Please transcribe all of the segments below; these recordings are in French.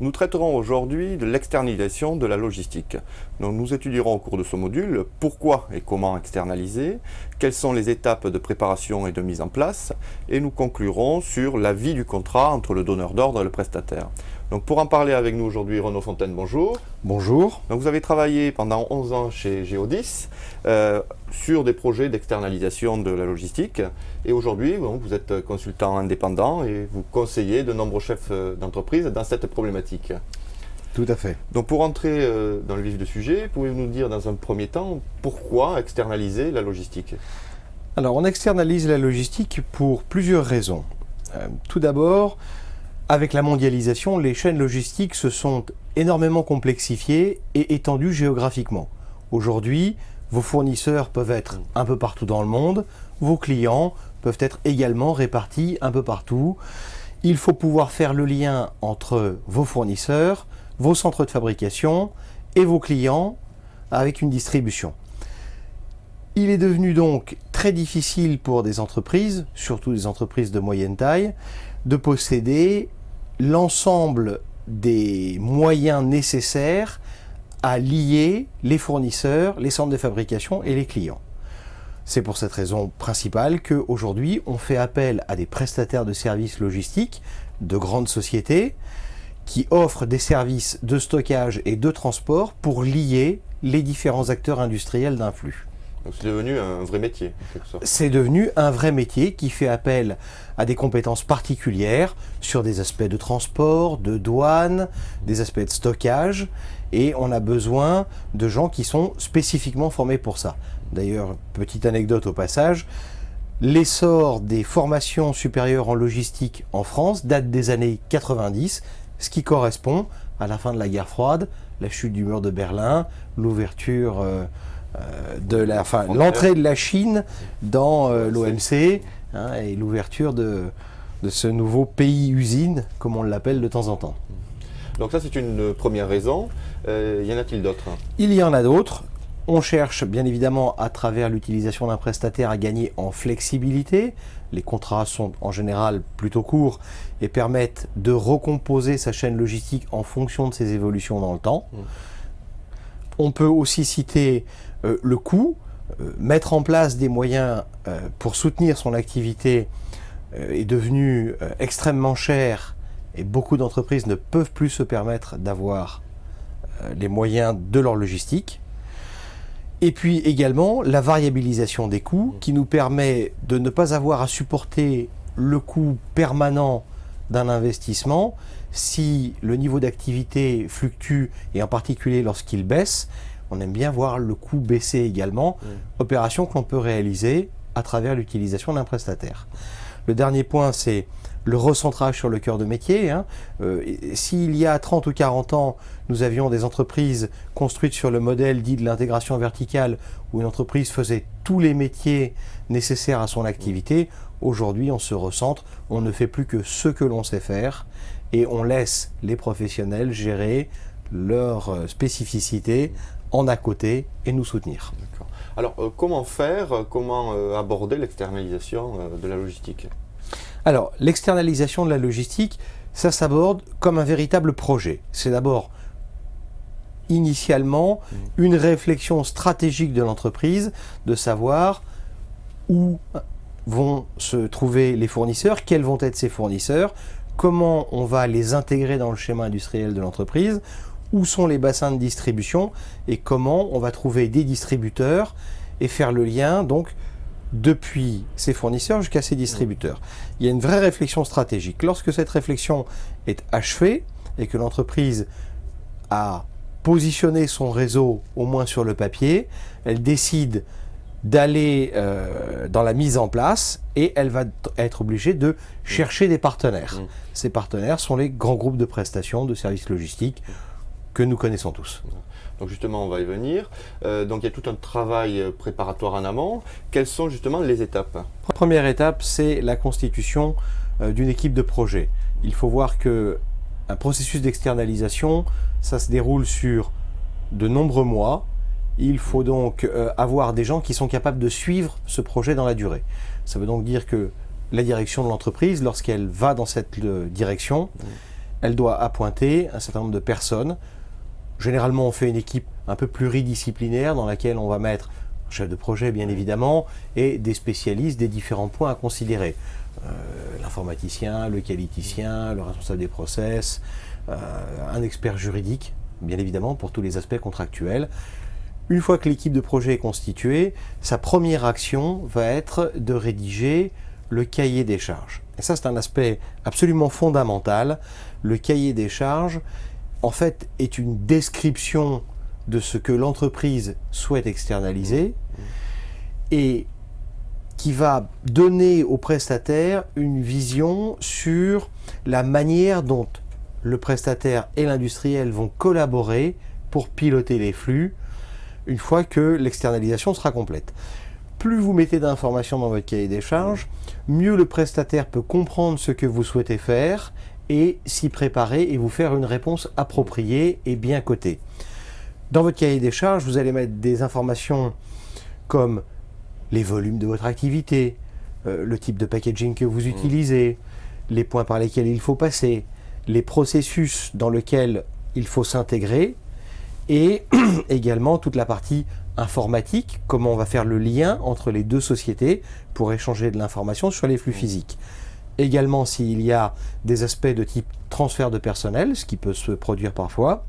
Nous traiterons aujourd'hui de l'externalisation de la logistique. Donc, nous étudierons au cours de ce module pourquoi et comment externaliser, quelles sont les étapes de préparation et de mise en place, et nous conclurons sur la vie du contrat entre le donneur d'ordre et le prestataire. Donc, pour en parler avec nous aujourd'hui, Renaud Fontaine, bonjour. Bonjour. Donc, vous avez travaillé pendant 11 ans chez Geodis sur des projets d'externalisation de la logistique. Et aujourd'hui, vous êtes consultant indépendant et vous conseillez de nombreux chefs d'entreprise dans cette problématique. Tout à fait. Donc, pour entrer dans le vif du sujet, pouvez-vous nous dire dans un premier temps pourquoi externaliser la logistique ? Alors, on externalise la logistique pour plusieurs raisons. Tout d'abord, avec la mondialisation, les chaînes logistiques se sont énormément complexifiées et étendues géographiquement. Aujourd'hui, vos fournisseurs peuvent être un peu partout dans le monde, vos clients peuvent être également répartis un peu partout. Il faut pouvoir faire le lien entre vos fournisseurs, vos centres de fabrication et vos clients avec une distribution. Il est devenu donc très difficile pour des entreprises, surtout des entreprises de moyenne taille, de posséder l'ensemble des moyens nécessaires à lier les fournisseurs, les centres de fabrication et les clients. C'est pour cette raison principale qu'aujourd'hui, on fait appel à des prestataires de services logistiques de grandes sociétés qui offrent des services de stockage et de transport pour lier les différents acteurs industriels d'un flux. Donc c'est devenu un vrai métier, en quelque sorte. C'est devenu un vrai métier qui fait appel à des compétences particulières sur des aspects de transport, de douane, des aspects de stockage, et on a besoin de gens qui sont spécifiquement formés pour ça. D'ailleurs, petite anecdote au passage, l'essor des formations supérieures en logistique en France date des années 90, ce qui correspond à la fin de la guerre froide, la chute du mur de Berlin, l'ouverture l'entrée de la Chine dans l'OMC et l'ouverture de ce nouveau pays-usine, comme on l'appelle de temps en temps. Donc ça, c'est une première raison. Y en a-t-il d'autres ? Il y en a d'autres. On cherche bien évidemment à travers l'utilisation d'un prestataire à gagner en flexibilité. Les contrats sont en général plutôt courts et permettent de recomposer sa chaîne logistique en fonction de ses évolutions dans le temps. On peut aussi citer le coût, mettre en place des moyens pour soutenir son activité est devenu extrêmement cher et beaucoup d'entreprises ne peuvent plus se permettre d'avoir les moyens de leur logistique. Et puis également la variabilisation des coûts qui nous permet de ne pas avoir à supporter le coût permanent d'un investissement si le niveau d'activité fluctue et en particulier lorsqu'il baisse. On aime bien voir le coût baisser également, opération que l'on peut réaliser à travers l'utilisation d'un prestataire. Le dernier point, c'est le recentrage sur le cœur de métier. S'il y a 30 ou 40 ans, nous avions des entreprises construites sur le modèle dit de l'intégration verticale, où une entreprise faisait tous les métiers nécessaires à son activité, aujourd'hui on se recentre, on ne fait plus que ce que l'on sait faire, et on laisse les professionnels gérer leurs spécificités en à côté et nous soutenir. D'accord. Alors, comment faire, comment aborder l'externalisation de la logistique ? Alors, l'externalisation de la logistique, ça s'aborde comme un véritable projet. C'est d'abord, initialement, une réflexion stratégique de l'entreprise, de savoir où vont se trouver les fournisseurs, quels vont être ces fournisseurs, comment on va les intégrer dans le schéma industriel de l'entreprise, où sont les bassins de distribution et comment on va trouver des distributeurs et faire le lien donc depuis ces fournisseurs jusqu'à ces distributeurs. Il y a une vraie réflexion stratégique. Lorsque cette réflexion est achevée et que l'entreprise a positionné son réseau au moins sur le papier, elle décide d'aller dans la mise en place et elle va être obligée de chercher des partenaires. Ces partenaires sont les grands groupes de prestations de services logistiques que nous connaissons tous. Donc justement, on va y venir. Donc il y a tout un travail préparatoire en amont. Quelles sont justement les étapes ? Première étape, c'est la constitution d'une équipe de projet. Il faut voir qu'un processus d'externalisation, ça se déroule sur de nombreux mois. Il faut donc avoir des gens qui sont capables de suivre ce projet dans la durée. Ça veut donc dire que la direction de l'entreprise, lorsqu'elle va dans cette direction, elle doit appointer un certain nombre de personnes. Généralement, on fait une équipe un peu pluridisciplinaire dans laquelle on va mettre un chef de projet, bien évidemment, et des spécialistes des différents points à considérer. L'informaticien, le qualiticien, le responsable des process, un expert juridique, bien évidemment, pour tous les aspects contractuels. Une fois que l'équipe de projet est constituée, sa première action va être de rédiger le cahier des charges. Et ça, c'est un aspect absolument fondamental. Le cahier des charges, en fait, est une description de ce que l'entreprise souhaite externaliser et qui va donner au prestataire une vision sur la manière dont le prestataire et l'industriel vont collaborer pour piloter les flux une fois que l'externalisation sera complète. Plus vous mettez d'informations dans votre cahier des charges, mieux le prestataire peut comprendre ce que vous souhaitez faire et s'y préparer et vous faire une réponse appropriée et bien cotée. Dans votre cahier des charges, vous allez mettre des informations comme les volumes de votre activité, le type de packaging que vous utilisez, les points par lesquels il faut passer, les processus dans lesquels il faut s'intégrer et également toute la partie informatique, comment on va faire le lien entre les deux sociétés pour échanger de l'information sur les flux physiques. Également, s'il y a des aspects de type transfert de personnel, ce qui peut se produire parfois,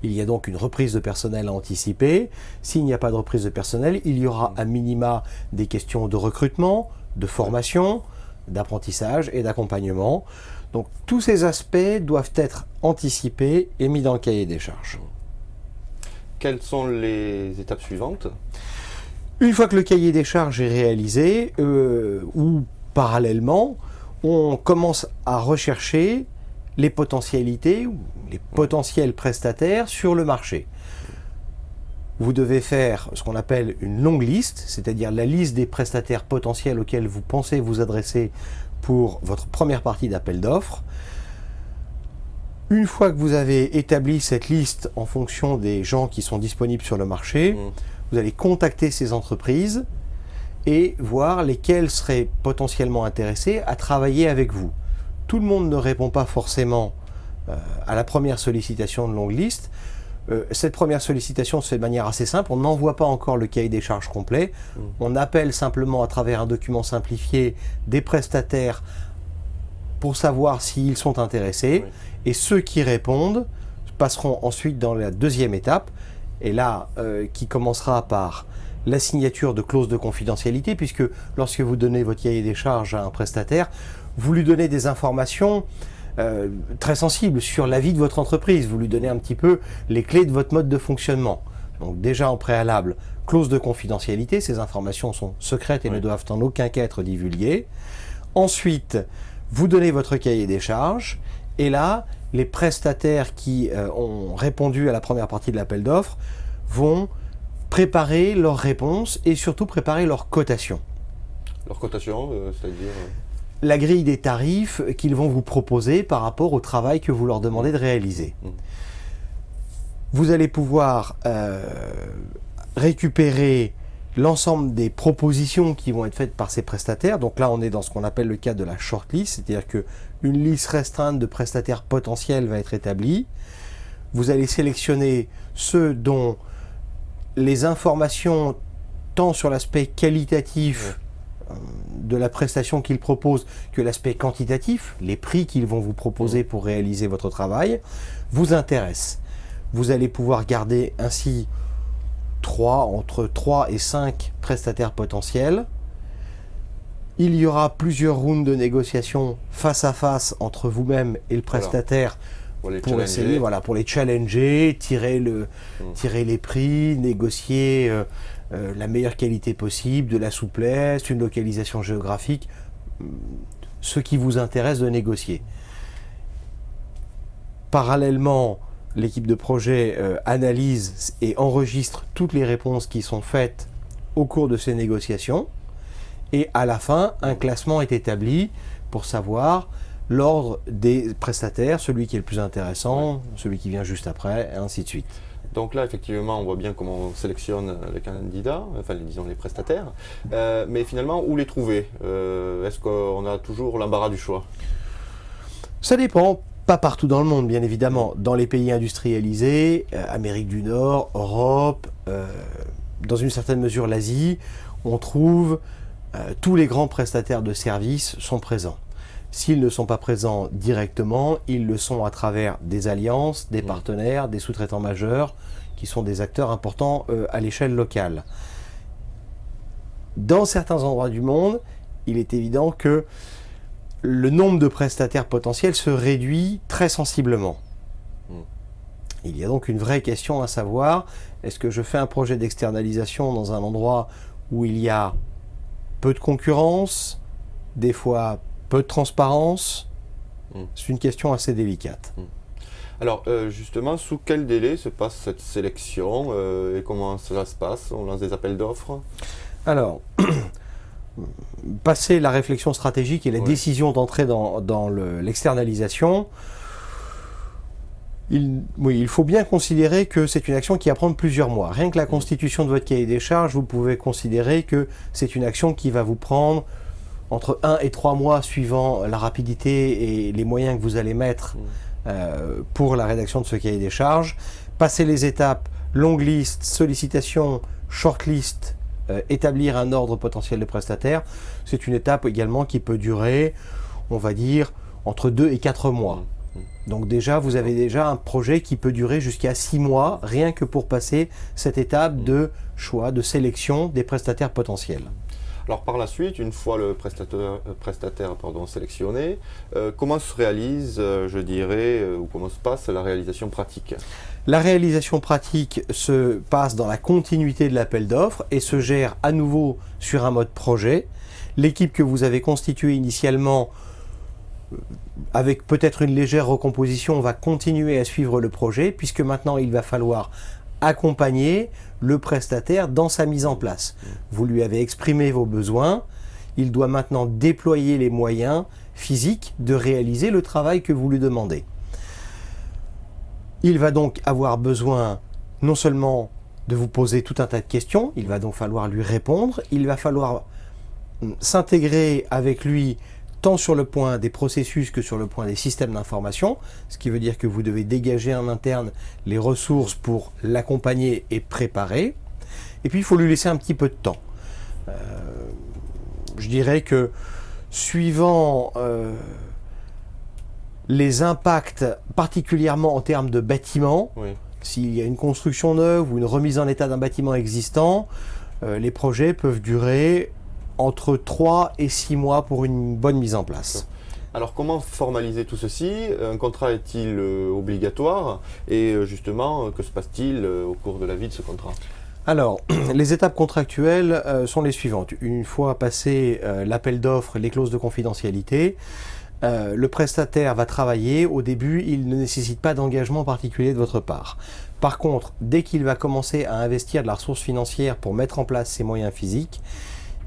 il y a donc une reprise de personnel à anticiper. S'il n'y a pas de reprise de personnel, il y aura à minima des questions de recrutement, de formation, d'apprentissage et d'accompagnement. Donc tous ces aspects doivent être anticipés et mis dans le cahier des charges. Quelles sont les étapes suivantes? Une fois que le cahier des charges est réalisé, ou parallèlement, on commence à rechercher les potentialités ou les potentiels prestataires sur le marché. Vous devez faire ce qu'on appelle une longue liste, c'est-à-dire la liste des prestataires potentiels auxquels vous pensez vous adresser pour votre première partie d'appel d'offres. Une fois que vous avez établi cette liste en fonction des gens qui sont disponibles sur le marché, vous allez contacter ces entreprises et voir lesquelles seraient potentiellement intéressées à travailler avec vous. Tout le monde ne répond pas forcément à la première sollicitation de longue liste. Cette première sollicitation se fait de manière assez simple. On n'envoie pas encore le cahier des charges complet. On appelle simplement à travers un document simplifié des prestataires pour savoir s'ils sont intéressés. Oui. Et ceux qui répondent passeront ensuite dans la deuxième étape. Et là, qui commencera par la signature de clauses de confidentialité, puisque lorsque vous donnez votre cahier des charges à un prestataire, vous lui donnez des informations très sensibles sur la vie de votre entreprise. Vous lui donnez un petit peu les clés de votre mode de fonctionnement. Donc déjà en préalable, clause de confidentialité, ces informations sont secrètes et ne doivent en aucun cas être divulguées. Ensuite, vous donnez votre cahier des charges et là, les prestataires qui ont répondu à la première partie de l'appel d'offres vont préparer leurs réponses et surtout préparer leur cotation. Leur cotation, c'est-à-dire la grille des tarifs qu'ils vont vous proposer par rapport au travail que vous leur demandez de réaliser. Vous allez pouvoir récupérer l'ensemble des propositions qui vont être faites par ces prestataires. Donc là, on est dans ce qu'on appelle le cas de la shortlist, c'est-à-dire qu'une liste restreinte de prestataires potentiels va être établie. Vous allez sélectionner ceux dont les informations, tant sur l'aspect qualitatif de la prestation qu'ils proposent que l'aspect quantitatif, les prix qu'ils vont vous proposer pour réaliser votre travail, vous intéressent. Vous allez pouvoir garder ainsi entre 3 et 5 prestataires potentiels. Il y aura plusieurs rounds de négociations face à face entre vous-même et le prestataire pour essayer, pour les challenger, tirer les prix, négocier la meilleure qualité possible, de la souplesse, une localisation géographique, ce qui vous intéresse de négocier. Parallèlement, l'équipe de projet analyse et enregistre toutes les réponses qui sont faites au cours de ces négociations. Et à la fin, un classement est établi pour savoir l'ordre des prestataires, celui qui est le plus intéressant, celui qui vient juste après, et ainsi de suite. Donc là, effectivement, on voit bien comment on sélectionne les candidats, enfin, disons les prestataires. Mais finalement, où les trouver? Est-ce qu'on a toujours l'embarras du choix? Ça dépend. Pas partout dans le monde, bien évidemment. Dans les pays industrialisés, Amérique du Nord, Europe, dans une certaine mesure l'Asie, on trouve tous les grands prestataires de services sont présents. S'ils ne sont pas présents directement, ils le sont à travers des alliances, des partenaires, des sous-traitants majeurs, qui sont des acteurs importants à l'échelle locale. Dans certains endroits du monde, il est évident que le nombre de prestataires potentiels se réduit très sensiblement. Il y a donc une vraie question à savoir, est-ce que je fais un projet d'externalisation dans un endroit où il y a peu de concurrence, des fois peu de transparence? C'est une question assez délicate. Alors justement, sous quel délai se passe cette sélection et comment cela se passe? On lance des appels d'offres? Alors, passer la réflexion stratégique et la décision d'entrer dans l'externalisation, il faut bien considérer que c'est une action qui va prendre plusieurs mois. Rien que la constitution de votre cahier des charges, vous pouvez considérer que c'est une action qui va vous prendre entre 1 et 3 mois suivant la rapidité et les moyens que vous allez mettre pour la rédaction de ce cahier des charges. Passer les étapes, longue liste, sollicitation, short list, établir un ordre potentiel de prestataires, c'est une étape également qui peut durer, on va dire, entre 2 et 4 mois. Donc déjà, vous avez déjà un projet qui peut durer jusqu'à 6 mois, rien que pour passer cette étape de choix, de sélection des prestataires potentiels. Alors par la suite, une fois le prestataire sélectionné, comment se réalise, je dirais, ou comment se passe la réalisation pratique? La réalisation pratique se passe dans la continuité de l'appel d'offres et se gère à nouveau sur un mode projet. L'équipe que vous avez constituée initialement, avec peut-être une légère recomposition, va continuer à suivre le projet, puisque maintenant il va falloir accompagner le prestataire dans sa mise en place. Vous lui avez exprimé vos besoins, il doit maintenant déployer les moyens physiques de réaliser le travail que vous lui demandez. Il va donc avoir besoin non seulement de vous poser tout un tas de questions, il va donc falloir lui répondre, il va falloir s'intégrer avec lui tant sur le point des processus que sur le point des systèmes d'information, ce qui veut dire que vous devez dégager en interne les ressources pour l'accompagner et préparer. Et puis il faut lui laisser un petit peu de temps. Je dirais que suivant les impacts, particulièrement en termes de bâtiment, s'il y a une construction neuve ou une remise en état d'un bâtiment existant, les projets peuvent durer entre 3 et 6 mois pour une bonne mise en place. Alors comment formaliser tout ceci? Un contrat est-il obligatoire? Et justement, que se passe-t-il au cours de la vie de ce contrat? Alors, les étapes contractuelles sont les suivantes. Une fois passé l'appel d'offres, les clauses de confidentialité, le prestataire va travailler. Au début, il ne nécessite pas d'engagement particulier de votre part. Par contre, dès qu'il va commencer à investir de la ressource financière pour mettre en place ses moyens physiques,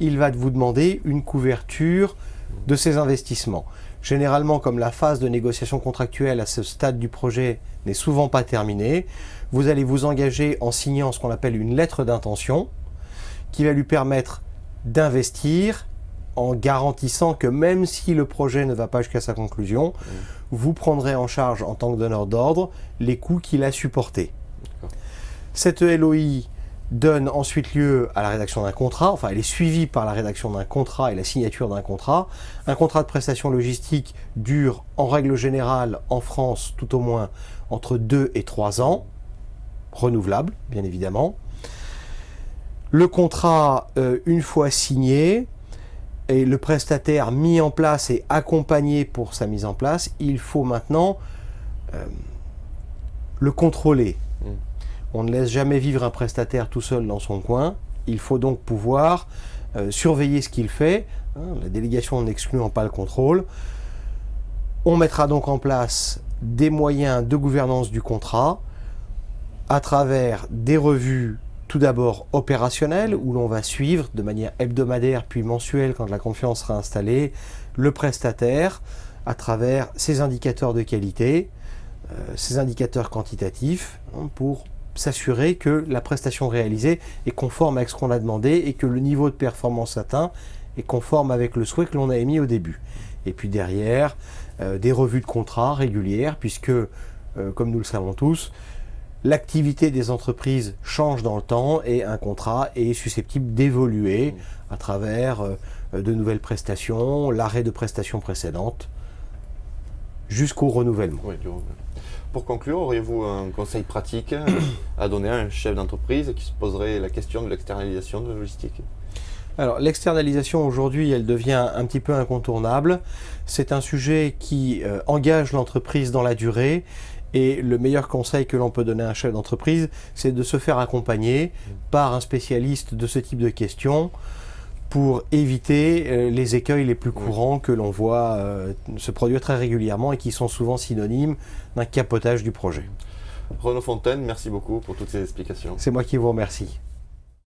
il va vous demander une couverture de ses investissements. Généralement, comme la phase de négociation contractuelle à ce stade du projet n'est souvent pas terminée, vous allez vous engager en signant ce qu'on appelle une lettre d'intention qui va lui permettre d'investir en garantissant que même si le projet ne va pas jusqu'à sa conclusion, vous prendrez en charge en tant que donneur d'ordre les coûts qu'il a supportés. Cette LOI donne ensuite lieu à la rédaction d'un contrat, enfin elle est suivie par la rédaction d'un contrat et la signature d'un contrat. Un contrat de prestation logistique dure en règle générale en France tout au moins entre 2 et 3 ans, renouvelable bien évidemment. Le contrat, une fois signé, et le prestataire mis en place et accompagné pour sa mise en place, il faut maintenant le contrôler. On ne laisse jamais vivre un prestataire tout seul dans son coin. Il faut donc pouvoir surveiller ce qu'il fait, la délégation n'excluant pas le contrôle. On mettra donc en place des moyens de gouvernance du contrat à travers des revues tout d'abord opérationnelles où l'on va suivre de manière hebdomadaire puis mensuelle quand la confiance sera installée le prestataire à travers ses indicateurs de qualité, ses indicateurs quantitatifs pour s'assurer que la prestation réalisée est conforme avec ce qu'on a demandé et que le niveau de performance atteint est conforme avec le souhait que l'on a émis au début. Et puis derrière, des revues de contrat régulières, puisque, comme nous le savons tous, l'activité des entreprises change dans le temps et un contrat est susceptible d'évoluer à travers de nouvelles prestations, l'arrêt de prestations précédentes, jusqu'au renouvellement. Oui, pour conclure, auriez-vous un conseil pratique à donner à un chef d'entreprise qui se poserait la question de l'externalisation de la logistique? Alors, l'externalisation aujourd'hui, elle devient un petit peu incontournable. C'est un sujet qui engage l'entreprise dans la durée. Et le meilleur conseil que l'on peut donner à un chef d'entreprise, c'est de se faire accompagner par un spécialiste de ce type de questions pour éviter les écueils les plus courants que l'on voit se produire très régulièrement et qui sont souvent synonymes d'un capotage du projet. Renaud Fontaine, merci beaucoup pour toutes ces explications. C'est moi qui vous remercie.